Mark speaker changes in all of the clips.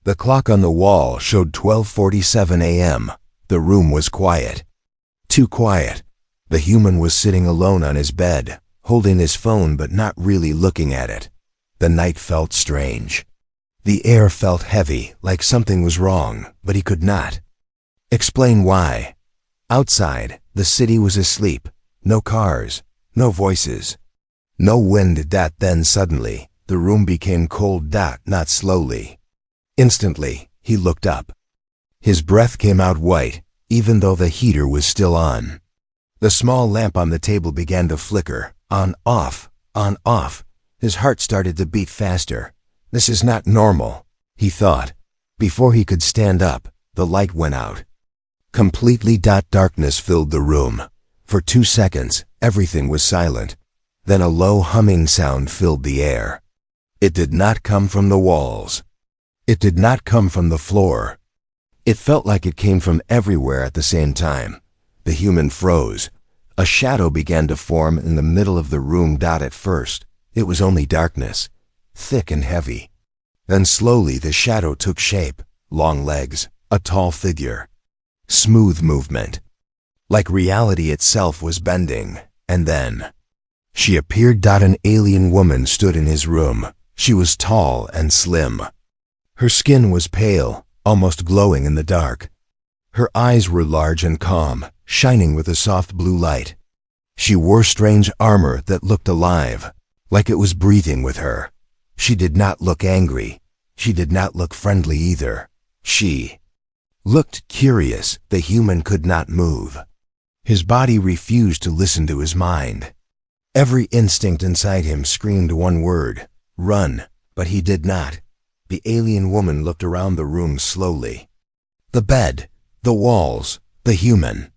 Speaker 1: The clock on the wall showed 12:47 a.m. The room was quiet. Too quiet. The human was sitting alone on his bed, holding his phone but not really looking at it. The night felt strange. The air felt heavy, like something was wrong, but he could not explain why. Outside, the city was asleep. No cars, no voices, no wind. Then suddenly, the room became cold. Not slowly. Instantly, he looked up. His breath came out white, even though the heater was still on. The small lamp on the table began to flicker, on, off, on, off. His heart started to beat faster. This is not normal, he thought. Before he could stand up, the light went out. Completely. Darkness filled the room. For 2 seconds, everything was silent. Then a low humming sound filled the air. It did not come from the walls. It did not come from the floor. It felt like it came from everywhere at the same time. The human froze. A shadow began to form in the middle of the room. At first, it was only darkness, thick and heavy. Then slowly the shadow took shape, long legs, a tall figure. Smooth movement. Like reality itself was bending, and then she appeared. An alien woman stood in his room. She was tall and slim. Her skin was pale, almost glowing in the dark. Her eyes were large and calm, shining with a soft blue light. She wore strange armor that looked alive, like it was breathing with her. She did not look angry. She did not look friendly either. She looked curious. The human could not move. His body refused to listen to his mind. Every instinct inside him screamed one word, run, but he did not. The alien woman looked around the room slowly. The bed, the walls, the human.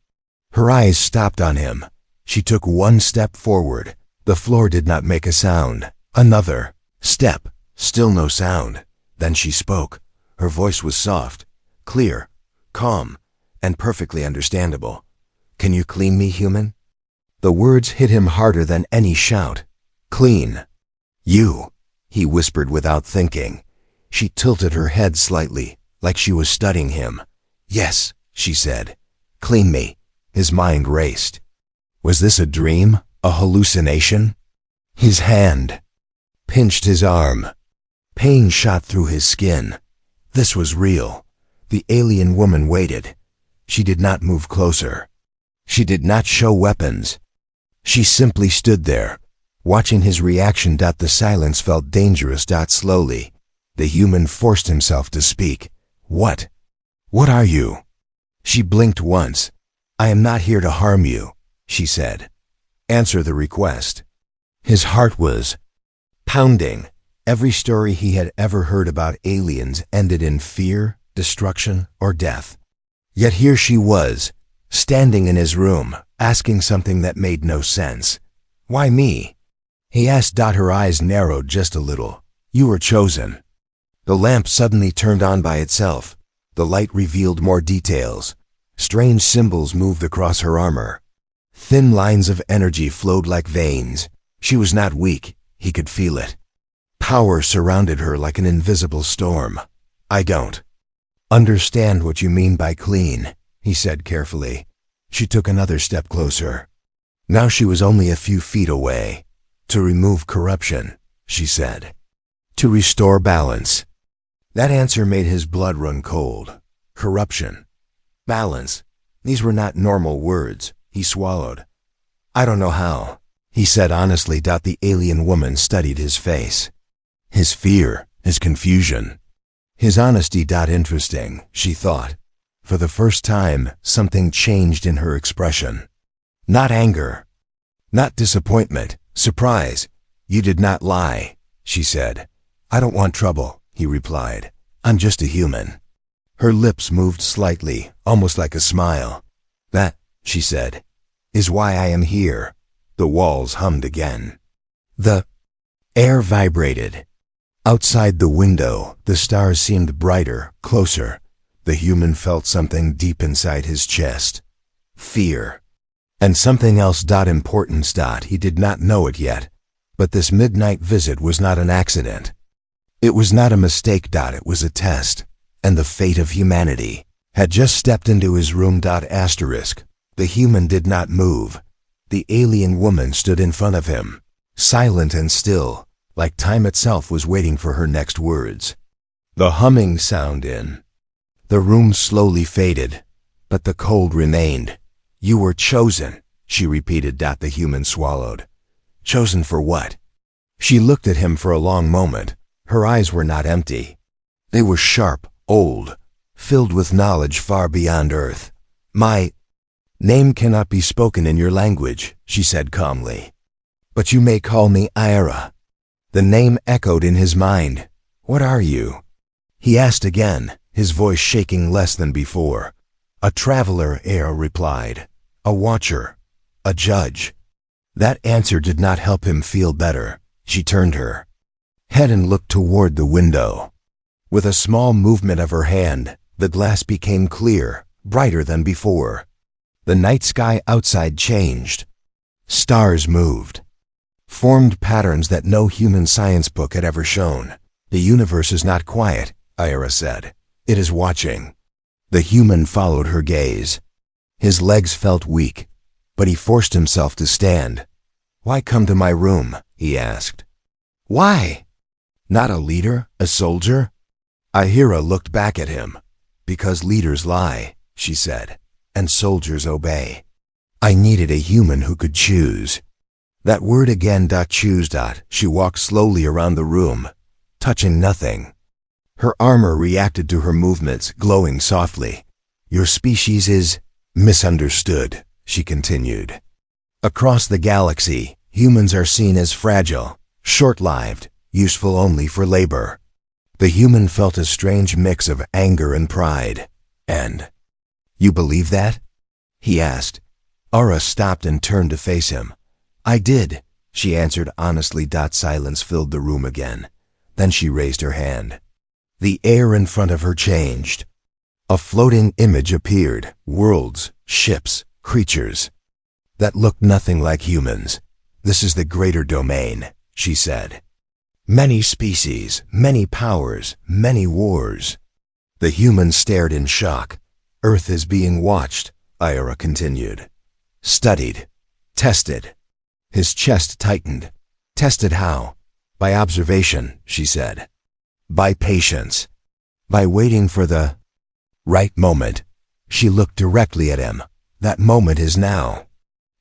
Speaker 1: Her eyes stopped on him. She took one step forward. The floor did not make a sound. Another step, still no sound. Then she spoke. Her voice was soft, clear, calm, and perfectly understandable. Can you clean me, human? The words hit him harder than any shout. Clean. You, he whispered without thinking. She tilted her head slightly, like she was studying him. Yes, she said. Clean me. His mind raced. Was this a dream? A hallucination? His hand pinched his arm. Pain shot through his skin. This was real. The alien woman waited. She did not move closer. She did not show weapons. She simply stood there, watching his reaction. The silence felt dangerous. Slowly, the human forced himself to speak. What? What are you? She blinked once. I am not here to harm you, she said. Answer the request. His heart was pounding. Every story he had ever heard about aliens ended in fear, destruction, or death. Yet here she was, standing in his room, asking something that made no sense. Why me? He asked. Her eyes narrowed just a little. You were chosen. The lamp suddenly turned on by itself. The light revealed more details. Strange symbols moved across her armor. Thin lines of energy flowed like veins. She was not weak. He could feel it. Power surrounded her like an invisible storm. I don't understand what you mean by clean, he said carefully. She took another step closer. Now she was only a few feet away. To remove corruption, she said. To restore balance. That answer made his blood run cold. Corruption. Balance. These were not normal words. He swallowed. I don't know how, he said honestly. The alien woman studied his face. His fear, his confusion. His honesty. Interesting, she thought. For the first time, something changed in her expression. Not anger. Not disappointment. Surprise. You did not lie, she said. I don't want trouble, he replied. I'm just a human. Her lips moved slightly, almost like a smile. That, she said, is why I am here. The walls hummed again. The air vibrated. Outside the window, the stars seemed brighter, closer. The human felt something deep inside his chest. Fear. And something else. Importance. He did not know it yet. But this midnight visit was not an accident. It was not a mistake. It was a test. and the fate of humanity, had just stepped into his room. Asterisk. The human did not move. The alien woman stood in front of him, silent and still, like time itself was waiting for her next words. The humming sound in the room slowly faded, but the cold remained. You were chosen, she repeated. The human swallowed. Chosen for what? She looked at him for a long moment. Her eyes were not empty. They were sharp, old, filled with knowledge far beyond Earth. My name cannot be spoken in your language, she said calmly. But you may call me Ira. The name echoed in his mind. What are you? He asked again, his voice shaking less than before. A traveler, Ira replied. A watcher. A judge. That answer did not help him feel better. She turned her head and looked toward the window. With a small movement of her hand, the glass became clear, brighter than before. The night sky outside changed. Stars moved, formed patterns that no human science book had ever shown. The universe is not quiet, Ira said. It is watching. The human followed her gaze. His legs felt weak, but he forced himself to stand. Why come to my room? He asked. Why? Not a leader, a soldier? Ahira looked back at him. Because leaders lie, she said, and soldiers obey. I needed a human who could choose. That word again. Choose. She walked slowly around the room, touching nothing. Her armor reacted to her movements, glowing softly. Your species is misunderstood, she continued. Across the galaxy, humans are seen as fragile, short-lived, useful only for labor. The human felt a strange mix of anger and pride. And you believe that? He asked. Aura stopped and turned to face him. I did, she answered honestly. Silence filled the room again. Then she raised her hand. The air in front of her changed. A floating image appeared, worlds, ships, creatures that looked nothing like humans. This is the greater domain, she said. Many species, many powers, many wars. The human stared in shock. Earth is being watched, Ira continued. Studied. Tested. His chest tightened. Tested how? By observation, she said. By patience. By waiting for the right moment. She looked directly at him. That moment is now.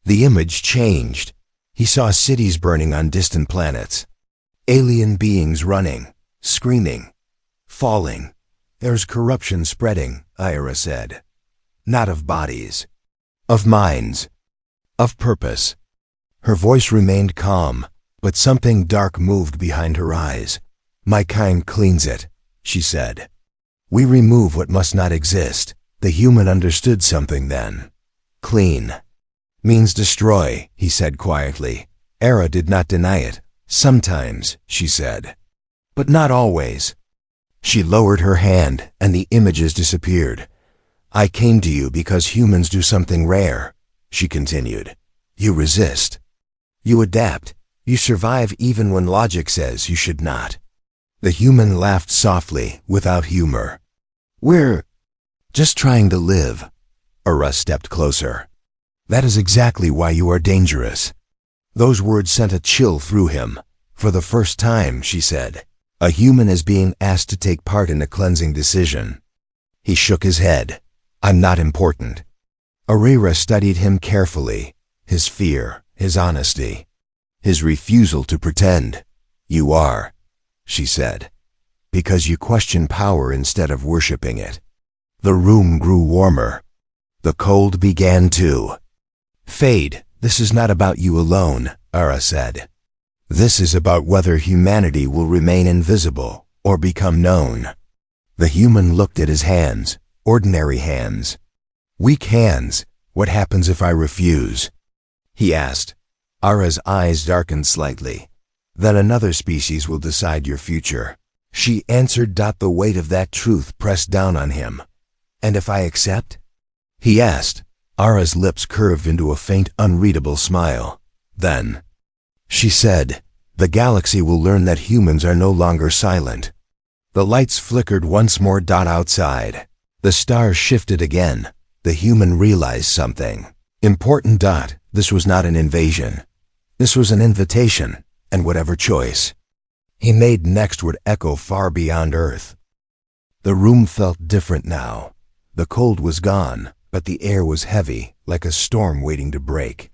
Speaker 1: The image changed. He saw cities burning on distant planets. Alien beings running, screaming, falling. There's corruption spreading, Ira said. Not of bodies. Of minds. Of purpose. Her voice remained calm, but something dark moved behind her eyes. My kind cleans it, she said. We remove what must not exist. The human understood something then. Clean means destroy, he said quietly. Era did not deny it. Sometimes, she said. But not always. She lowered her hand, and the images disappeared. I came to you because humans do something rare, she continued. You resist. You adapt. You survive even when logic says you should not. The human laughed softly, without humor. We're just trying to live. Ara stepped closer. That is exactly why you are dangerous. Those words sent a chill through him. For the first time, she said, a human is being asked to take part in a cleansing decision. He shook his head. I'm not important. Arira studied him carefully. His fear, his honesty, his refusal to pretend. You are, she said, because you question power instead of worshiping it. The room grew warmer. The cold began to fade. This is not about you alone, Ara said. This is about whether humanity will remain invisible or become known. The human looked at his hands, ordinary hands. Weak hands. What happens if I refuse? He asked. Ara's eyes darkened slightly. Then another species will decide your future. She answered. The weight of that truth pressed down on him. And if I accept? He asked. Ara's lips curved into a faint, unreadable smile. Then, she said, the galaxy will learn that humans are no longer silent. The lights flickered once more. Outside. The stars shifted again. The human realized something important. This was not an invasion. This was an invitation, and whatever choice he made next would echo far beyond Earth. The room felt different now. The cold was gone, but the air was heavy, like a storm waiting to break.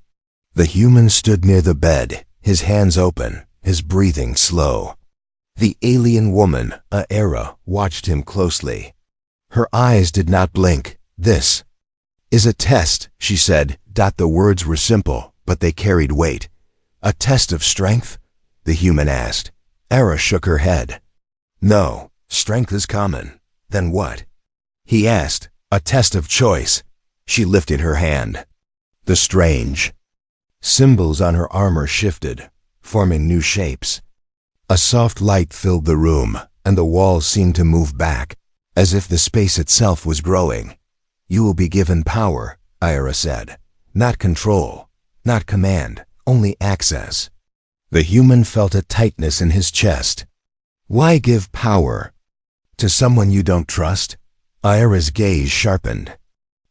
Speaker 1: The human stood near the bed, his hands open, his breathing slow. The alien woman, Aera, watched him closely. Her eyes did not blink. "This is a test," she said. The words were simple, but they carried weight. "A test of strength?" the human asked. Aera shook her head. "No, strength is common." "Then what?" he asked. "A test of choice." She lifted her hand. The strange symbols on her armor shifted, forming new shapes. A soft light filled the room, and the walls seemed to move back, as if the space itself was growing. "You will be given power," Aera said. "Not control, not command, only access." The human felt a tightness in his chest. "Why give power to someone you don't trust?" Aera's gaze sharpened.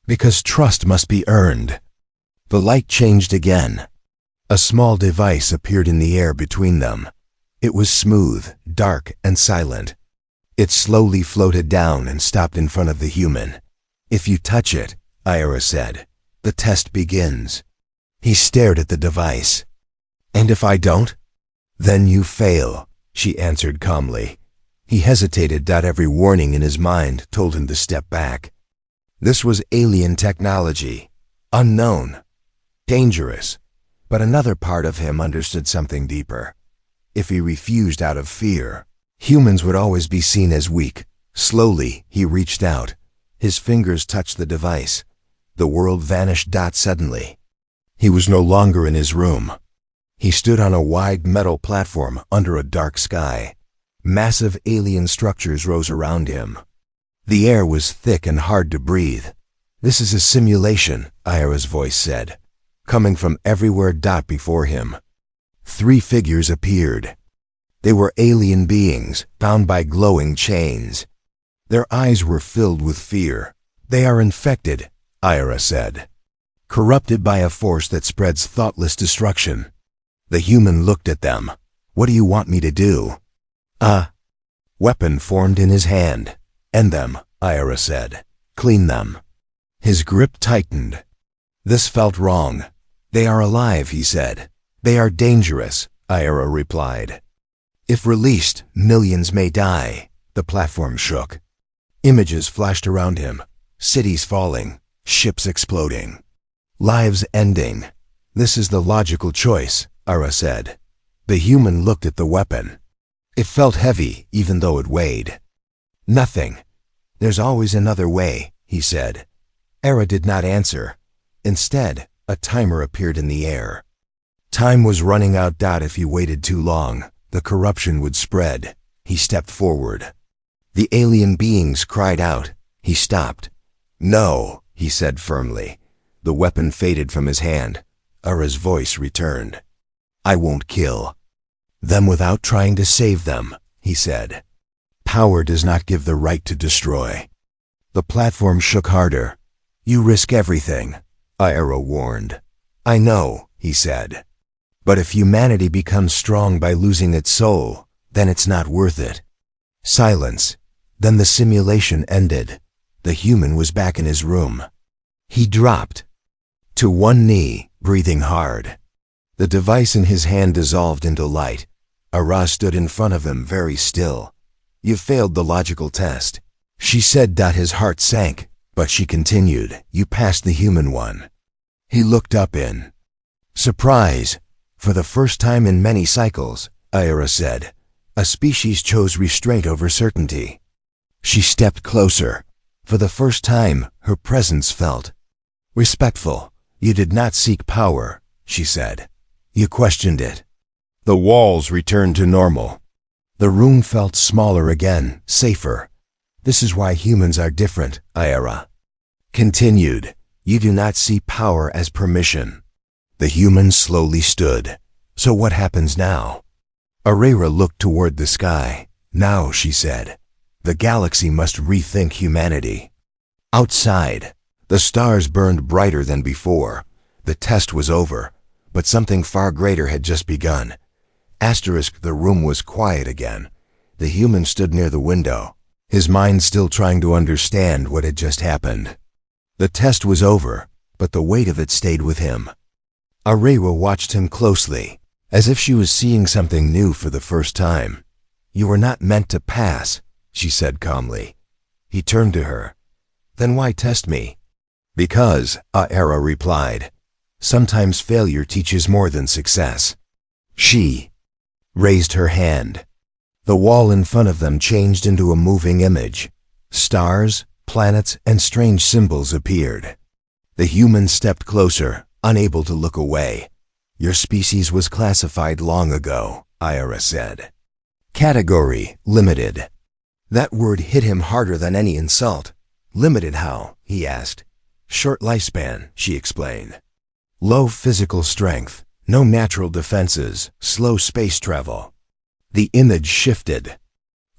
Speaker 1: "Because trust must be earned." The light changed again. A small device appeared in the air between them. It was smooth, dark, and silent. It slowly floated down and stopped in front of the human. "If you touch it," Aera said, "the test begins." He stared at the device. "And if I don't?" "Then you fail," she answered calmly. He hesitated. Every warning in his mind told him to step back. This was alien technology, unknown, dangerous, but another part of him understood something deeper. If he refused out of fear, humans would always be seen as weak. Slowly, he reached out. His fingers touched the device. The world vanished. Suddenly, he was no longer in his room. He stood on a wide metal platform under a dark sky. Massive alien structures rose around him. The air was thick and hard to breathe. "This is a simulation," Aera's voice said, coming from everywhere. Before him, 3 figures appeared. They were alien beings, bound by glowing chains. Their eyes were filled with fear. "They are infected," Aera said, "corrupted by a force that spreads thoughtless destruction." The human looked at them. "What do you want me to do?" "A weapon formed in his hand. End them," Aera said. "Clean them." His grip tightened. This felt wrong. "They are alive," he said. "They are dangerous," Aera replied. "If released, millions may die." The platform shook. Images flashed around him. Cities falling, ships exploding, lives ending. "This is the logical choice," Aera said. The human looked at the weapon. It felt heavy, even though it weighed. "Nothing. There's always another way," he said. Aera did not answer. Instead, a timer appeared in the air. Time was running out. If he waited too long, the corruption would spread. He stepped forward. The alien beings cried out. He stopped. "No," he said firmly. The weapon faded from his hand. Aera's voice returned. "I won't kill them without trying to save them," he said. "Power does not give the right to destroy." The platform shook harder. "You risk everything," Aera warned. "I know," he said. "But if humanity becomes strong by losing its soul, then it's not worth it." Silence. Then the simulation ended. The human was back in his room. He dropped to one knee, breathing hard. The device in his hand dissolved into light. Aera stood in front of him, very still. "You failed the logical test," she said. His heart sank, but she continued. "You passed the human one." He looked up in surprise. "For the first time in many cycles," Aera said, "a species chose restraint over certainty." She stepped closer. For the first time, her presence felt respectful. "You did not seek power," she said. "You questioned it." The walls returned to normal. The room felt smaller again, safer. "This is why humans are different," Aera continued. "You do not see power as permission." The human slowly stood. "So, what happens now?" Aera looked toward the sky. "Now," she said, The galaxy must rethink humanity. Outside, the stars burned brighter than before. The test was over, but something far greater had just begun. The room was quiet again. The human stood near the window, his mind still trying to understand what had just happened. The test was over, but the weight of it stayed with him. Arewa watched him closely, as if she was seeing something new for the first time. "You were not meant to pass," she said calmly. He turned to her. "Then why test me?" "Because," Aera replied, "sometimes failure teaches more than success." She raised her hand. The wall in front of them changed into a moving image. Stars, planets, and strange symbols appeared. The human stepped closer, unable to look away. "Your species was classified long ago," Aera said. "Category, limited." That word hit him harder than any insult. "Limited how?" he asked. "Short lifespan," she explained. "Low physical strength, no natural defenses, slow space travel." The image shifted.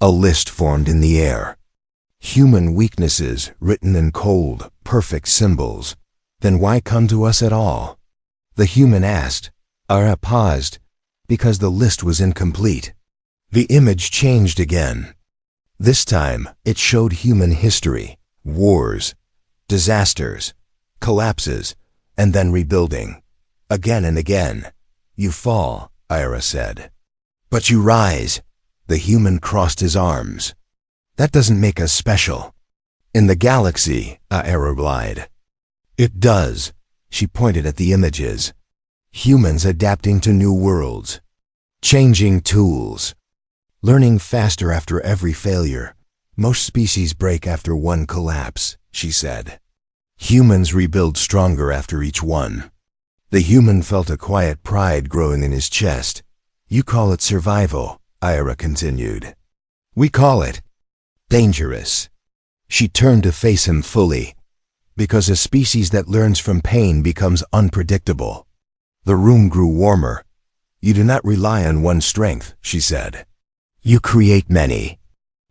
Speaker 1: A list formed in the air. Human weaknesses written in cold, perfect symbols. "Then why come to us at all?" the human asked. Aera paused, because the list was incomplete. The image changed again. This time, it showed human history, wars, disasters, collapses, and then rebuilding. Again and again. "You fall," Aera said. "But you rise." The human crossed his arms. "That doesn't make us special." "In the galaxy," Aera lied. "It does." She pointed at the images. Humans adapting to new worlds. Changing tools. Learning faster after every failure. "Most species break after one collapse," she said. Humans rebuild stronger after each one. The human felt a quiet pride growing in his chest. "You call it survival," Aera continued. "We call it dangerous." She turned to face him fully. "Because a species that learns from pain becomes unpredictable." The room grew warmer. "You do not rely on one strength," she said. "You create many."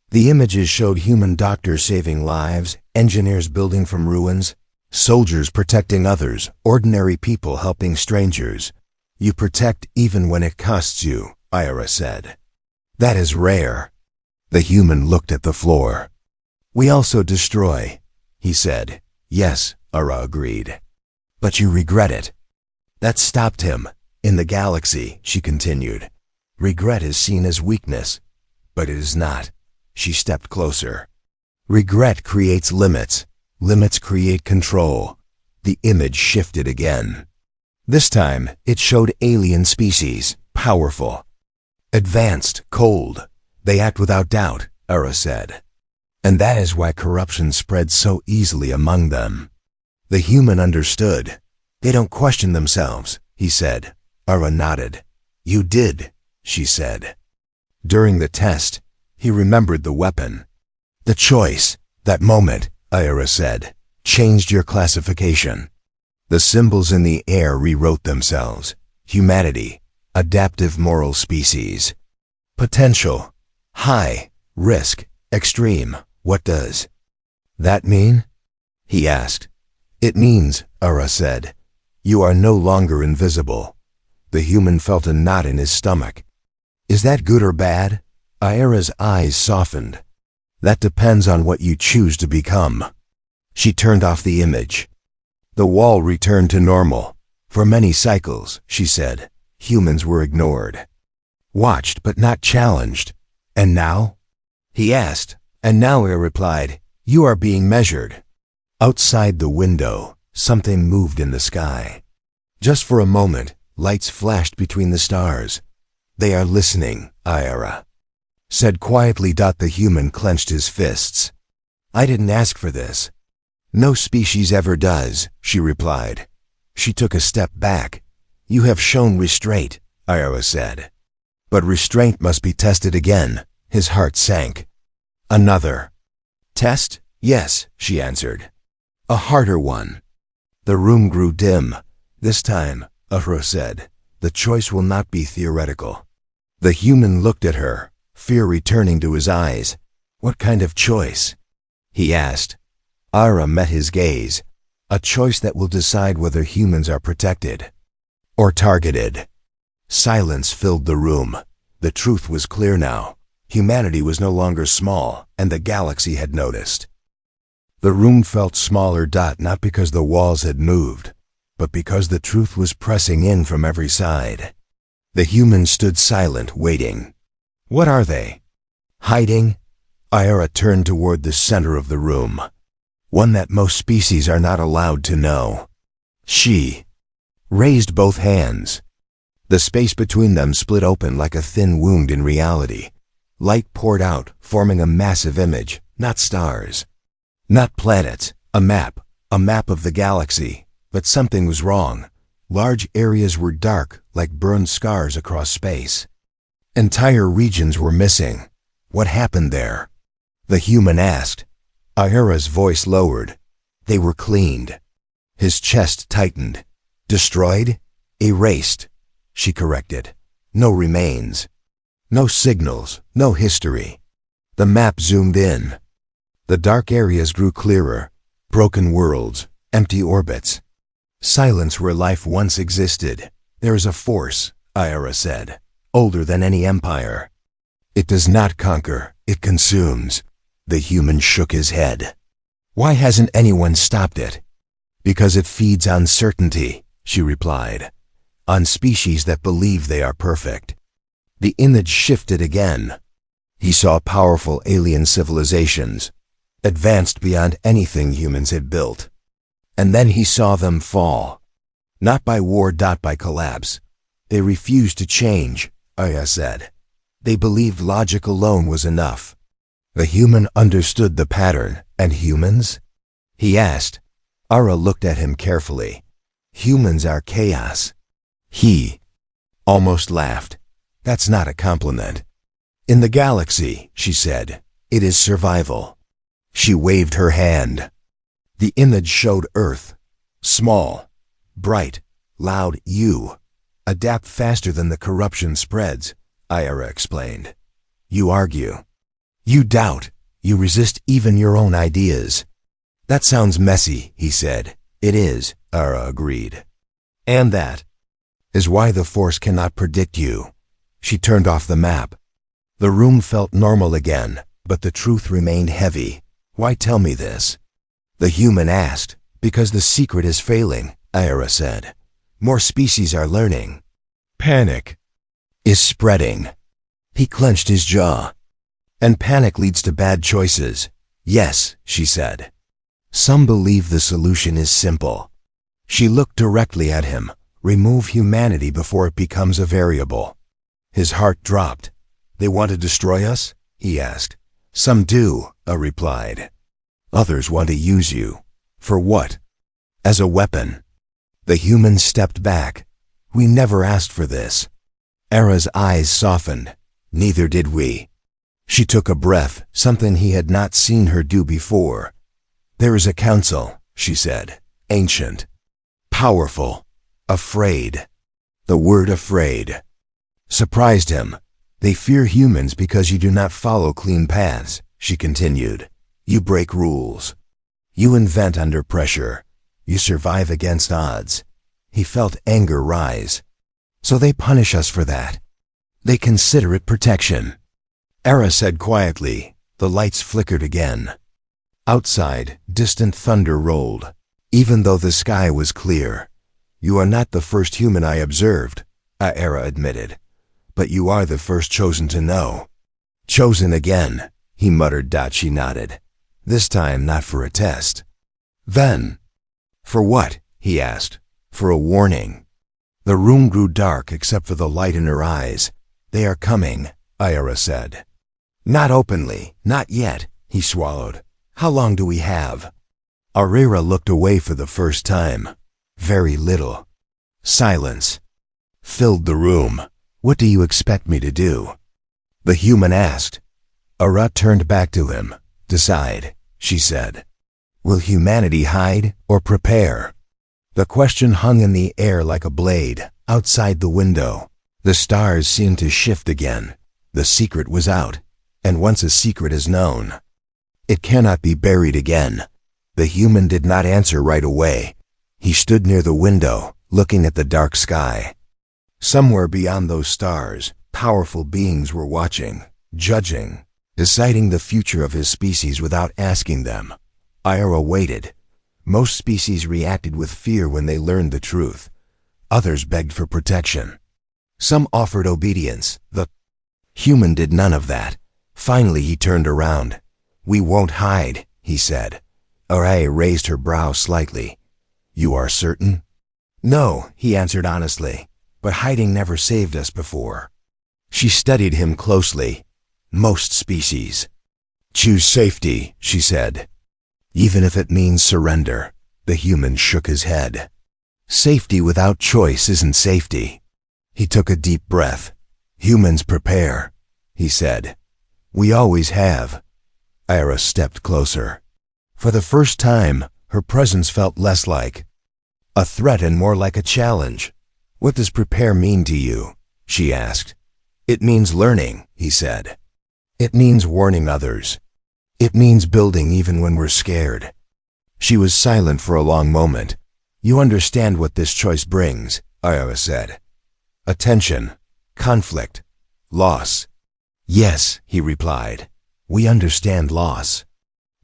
Speaker 1: The images showed human doctors saving lives, engineers building from ruins, soldiers protecting others, ordinary people helping strangers. "You protect even when it costs you," Aera said. "That is rare." The human looked at the floor. "We also destroy," he said. "Yes," Aera agreed. "But you regret it." That stopped him. "In the galaxy," she continued, "regret is seen as weakness. But it is not." She stepped closer. "Regret creates limits. Limits create control." The image shifted again. This time, it showed alien species, powerful, advanced, cold. "They act without doubt," Aera said. "And that is why corruption spreads so easily among them." The human understood. "They don't question themselves," he said. Aera nodded. "You did," she said. During the test, he remembered the weapon. "The choice, that moment," Aera said, "changed your classification." The symbols in the air rewrote themselves. Humanity, adaptive moral species. Potential, high, risk, extreme. "What does that mean?" he asked. "It means," Aera said, "you are no longer invisible." The human felt a knot in his stomach. "Is that good or bad?" Aera's eyes softened. "That depends on what you choose to become." She turned off the image. The wall returned to normal. "For many cycles," she said, "humans were ignored. Watched but not challenged. And now?" he asked. "And now," Aera replied, "you are being measured." Outside the window, something moved in the sky. Just for a moment, lights flashed between the stars. "They are listening," Aera said quietly. The human clenched his fists. "I didn't ask for this." "No species ever does," she replied. She took a step back. "You have shown restraint," Aera said. "But restraint must be tested again." His heart sank. "Another test?" "Yes," she answered. "A harder one." The room grew dim. "This time," Aera said, "the choice will not be theoretical." The human looked at her, fear returning to his eyes. What kind of choice? He asked. Ara met his gaze. A choice that will decide whether humans are protected or targeted. Silence filled the room. The truth was clear now. Humanity was no longer small, and the galaxy had noticed. The room felt smaller, not because the walls had moved, but because the truth was pressing in from every side. The humans stood silent, waiting. What are they? Hiding? Ira turned toward the center of the room, one that most species are not allowed to know. She raised both hands. The space between them split open like a thin wound in reality. Light poured out, forming a massive image, not stars, not planets, a map of the galaxy. But something was wrong. Large areas were dark, like burned scars across space. Entire regions were missing. What happened there? The human asked. Ira's voice lowered. They were cleaned. His chest tightened. Destroyed? Erased, she corrected. No remains. No signals, no history. The map zoomed in. The dark areas grew clearer. Broken worlds, empty orbits. Silence where life once existed. There is a force, Ira said, older than any empire. It does not conquer, it consumes. The human shook his head. Why hasn't anyone stopped it? Because it feeds on certainty, she replied. On species that believe they are perfect. The image shifted again. He saw powerful alien civilizations, advanced beyond anything humans had built. And then he saw them fall. Not by war, by collapse. They refused to change, Aya said. They believed logic alone was enough. The human understood the pattern, and humans? He asked. Ara looked at him carefully. Humans are chaos. He almost laughed. That's not a compliment. In the galaxy, she said, it is survival. She waved her hand. The image showed Earth. Small, bright, loud. You adapt faster than the corruption spreads, Ira explained. You argue. You doubt. You resist even your own ideas. That sounds messy, he said. It is, Ira agreed. And that is why the Force cannot predict you. She turned off the map. The room felt normal again, but the truth remained heavy. Why tell me this? The human asked. Because the secret is failing, Ira said. More species are learning. Panic is spreading. He clenched his jaw. And panic leads to bad choices. Yes, she said. Some believe the solution is simple. She looked directly at him. Remove humanity before it becomes a variable. His heart dropped. They want to destroy us? He asked. Some do, I replied. Others want to use you. For what? As a weapon. The human stepped back. We never asked for this. Ara's eyes softened. Neither did we. She took a breath, something he had not seen her do before. There is a council, she said. Ancient. Powerful. Afraid. The word afraid surprised him. They fear humans because you do not follow clean paths, she continued. You break rules. You invent under pressure. You survive against odds. He felt anger rise. So they punish us for that. They consider it protection. Ara said quietly. The lights flickered again. Outside, distant thunder rolled, even though the sky was clear. You are not the first human I observed, Ara admitted. But you are the first chosen to know. Chosen again, he muttered. She nodded. This time not for a test. Then, for what? He asked. For a warning. The room grew dark except for the light in her eyes. They are coming, Ira said. Not openly, not yet, he swallowed. How long do we have? Arira looked away for the first time. Very little. Silence filled the room. What do you expect me to do? The human asked. Ara turned back to him. Decide, she said. Will humanity hide or prepare? The question hung in the air like a blade, outside the window. The stars seemed to shift again. The secret was out. And once a secret is known, it cannot be buried again. The human did not answer right away. He stood near the window, looking at the dark sky. Somewhere beyond those stars, powerful beings were watching, judging, deciding the future of his species without asking them. Ira waited. Most species reacted with fear when they learned the truth. Others begged for protection. Some offered obedience. The human did none of that. Finally he turned around. "We won't hide," he said. Ira raised her brow slightly. "You are certain?" "No," he answered honestly, "but hiding never saved us before." She studied him closely. "Most species choose safety," she said. "Even if it means surrender." The human shook his head. "Safety without choice isn't safety." He took a deep breath. "Humans prepare," he said. "We always have." Ira stepped closer. For the first time, her presence felt less like a threat and more like a challenge. "What does prepare mean to you?" she asked. "It means learning," he said. "It means warning others. It means building even when we're scared." She was silent for a long moment. "You understand what this choice brings," Ira said. "Attention, conflict, loss." "Yes," he replied. "We understand loss."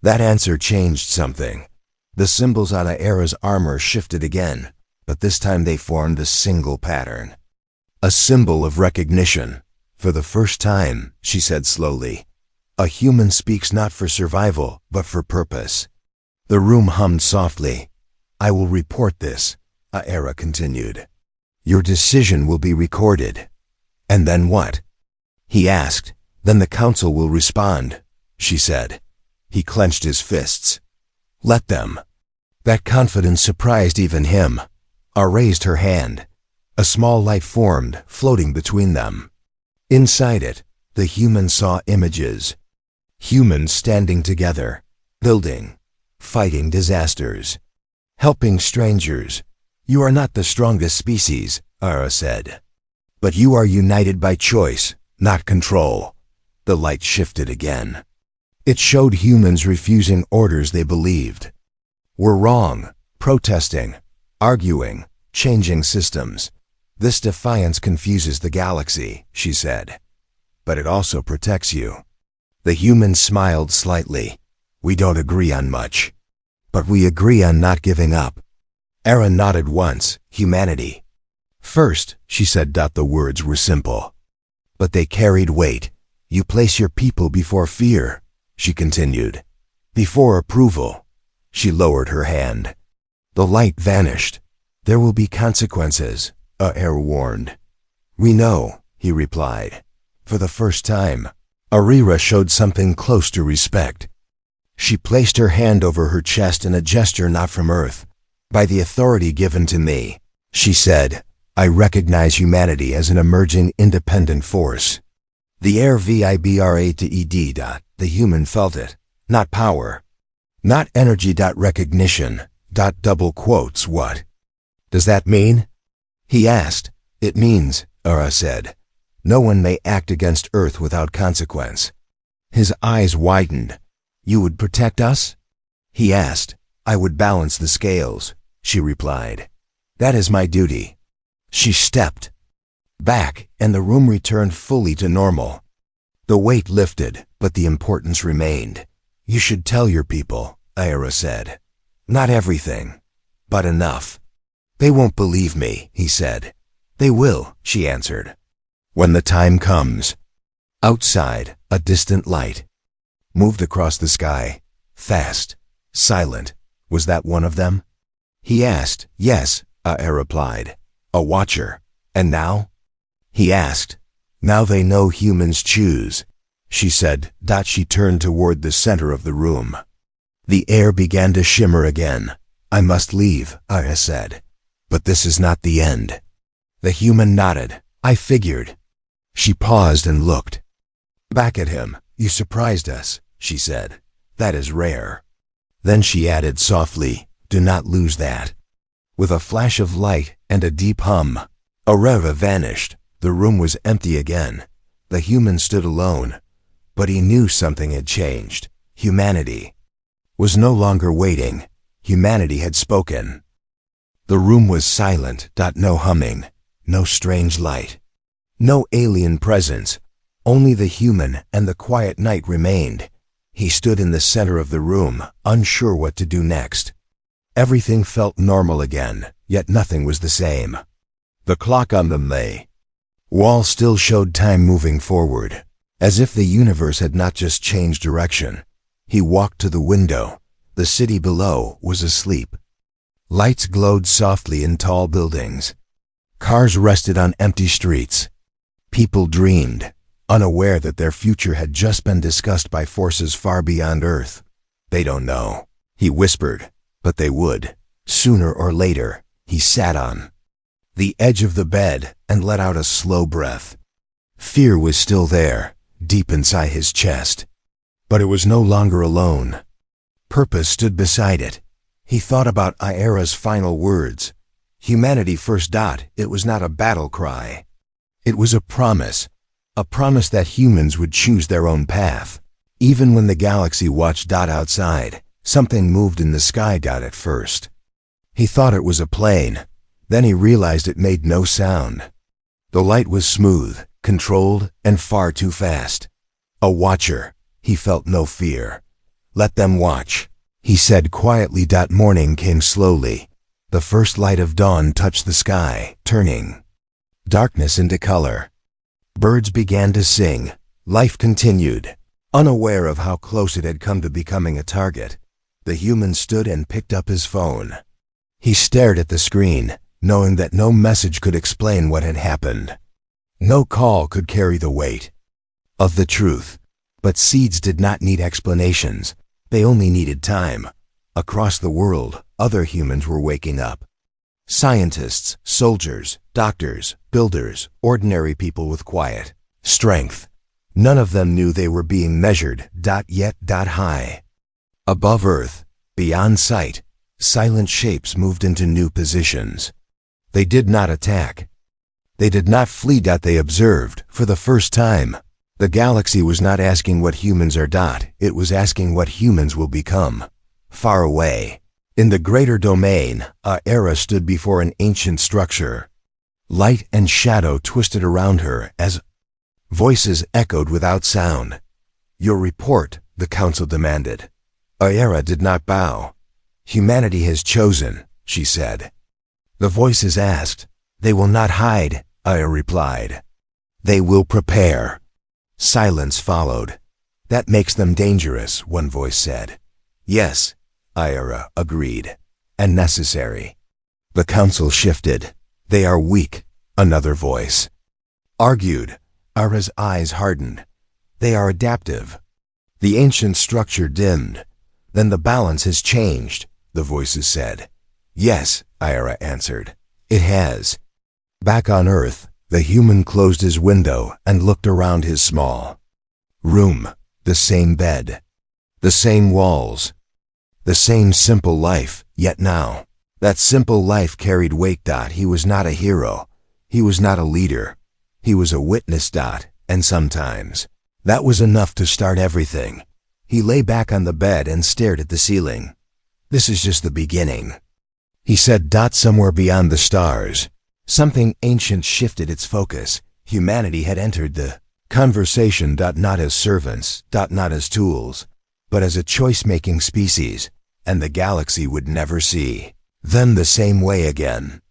Speaker 1: That answer changed something. The symbols on Ira's armor shifted again, but this time they formed a single pattern. A symbol of recognition. "For the first time," she said slowly, "a human speaks not for survival, but for purpose." The room hummed softly. "I will report this," Ira continued. "Your decision will be recorded." "And then what?" he asked. "Then the council will respond," she said. He clenched his fists. "Let them." That confidence surprised even him. Raised her hand. A small light formed, floating between them. Inside it, the human saw images. Humans standing together, building, fighting disasters, helping strangers. "You are not the strongest species," Ira said. "But you are united by choice, not control." The light shifted again. It showed humans refusing orders they believed. "We're wrong," protesting, arguing, changing systems. "This defiance confuses the galaxy," she said. "But it also protects you." The human smiled slightly. "We don't agree on much, but we agree on not giving up." Ira nodded once. "Humanity first," she said. The words were simple, but they carried weight. "You place your people before fear," she continued. "Before approval." She lowered her hand. The light vanished. "There will be consequences," Ira warned. "We know," he replied. For the first time, Ira showed something close to respect. She placed her hand over her chest in a gesture not from Earth. "By the authority given to me," she said, "I recognize humanity as an emerging independent force." The air vibra to ed. The human felt it. Not power. Not energy. Recognition. Double quotes. "What does that mean?" he asked. "It means," Ira said, "no one may act against Earth without consequence." His eyes widened. "You would protect us?" he asked. "I would balance the scales," she replied. "That is my duty." She stepped back, and the room returned fully to normal. The weight lifted, but the importance remained. "You should tell your people," Ira said. "Not everything, but enough." "They won't believe me," he said. "They will," she answered. "When the time comes." Outside, a distant light moved across the sky, fast, silent. "Was that one of them?" he asked. "Yes," Ira replied. "A watcher." "And now?" he asked. "Now they know humans choose," she said. She turned toward the center of the room. The air began to shimmer again. "I must leave," Ira said. "But this is not the end." The human nodded. "I figured." She paused and looked back at him. "You surprised us," she said. "That is rare." Then she added softly, "Do not lose that." With a flash of light and a deep hum, Aurora vanished. The room was empty again. The human stood alone. But he knew something had changed. Humanity was no longer waiting. Humanity had spoken. The room was silent. No humming, no strange light, no alien presence. Only the human and the quiet night remained. He stood in the center of the room, unsure what to do next. Everything felt normal again, yet nothing was the same. The clock on the wall still showed time moving forward, as if the universe had not just changed direction. He walked to the window. The city below was asleep. Lights glowed softly in tall buildings. Cars rested on empty streets. People dreamed, unaware that their future had just been discussed by forces far beyond Earth. They don't know, he whispered, but they would, sooner or later. He sat on the edge of the bed and let out a slow breath. Fear was still there, deep inside his chest. But it was no longer alone. Purpose stood beside it. He thought about Ira's final words. Humanity first. It was not a battle cry. It was a promise that humans would choose their own path. Even when the galaxy watched. Outside, something moved in the sky. At first, he thought it was a plane. Then he realized it made no sound. The light was smooth, controlled, and far too fast. A watcher. He felt no fear. Let them watch, he said quietly. Morning came slowly. The first light of dawn touched the sky, turning darkness into color. Birds began to sing. Life continued. Unaware of how close it had come to becoming a target, the human stood and picked up his phone. He stared at the screen, knowing that no message could explain what had happened. No call could carry the weight of the truth. But seeds did not need explanations. They only needed time. Across the world, other humans were waking up. Scientists, soldiers, doctors, builders, ordinary people with quiet strength. None of them knew they were being measured. Yet high above Earth, beyond sight, silent shapes moved into new positions. They did not attack. They did not flee. They observed. For the first time, the galaxy was not asking what humans are. It was asking what humans will become. Far away, in the greater domain, Ira stood before an ancient structure. Light and shadow twisted around her as voices echoed without sound. Your report, the council demanded. Ira did not bow. Humanity has chosen, she said. The voices asked. They will not hide, Ira replied. They will prepare. Silence followed. That makes them dangerous, one voice said. Yes, Ira agreed, and necessary. The council shifted. They are weak, another voice argued. Ira's eyes hardened. They are adaptive. The ancient structure dimmed. Then the balance has changed, the voices said. Yes, Ira answered. It has. Back on Earth, the human closed his window and looked around his small room. The same bed, the same walls, the same simple life. Yet now, that simple life carried weight. He was not a hero. He was not a leader. He was a witness. And sometimes, that was enough to start everything. He lay back on the bed and stared at the ceiling. This is just the beginning, he said. Somewhere beyond the stars, something ancient shifted its focus. Humanity had entered the conversation. Not as servants, not as tools, but as a choice-making species, and the galaxy would never see them the same way again.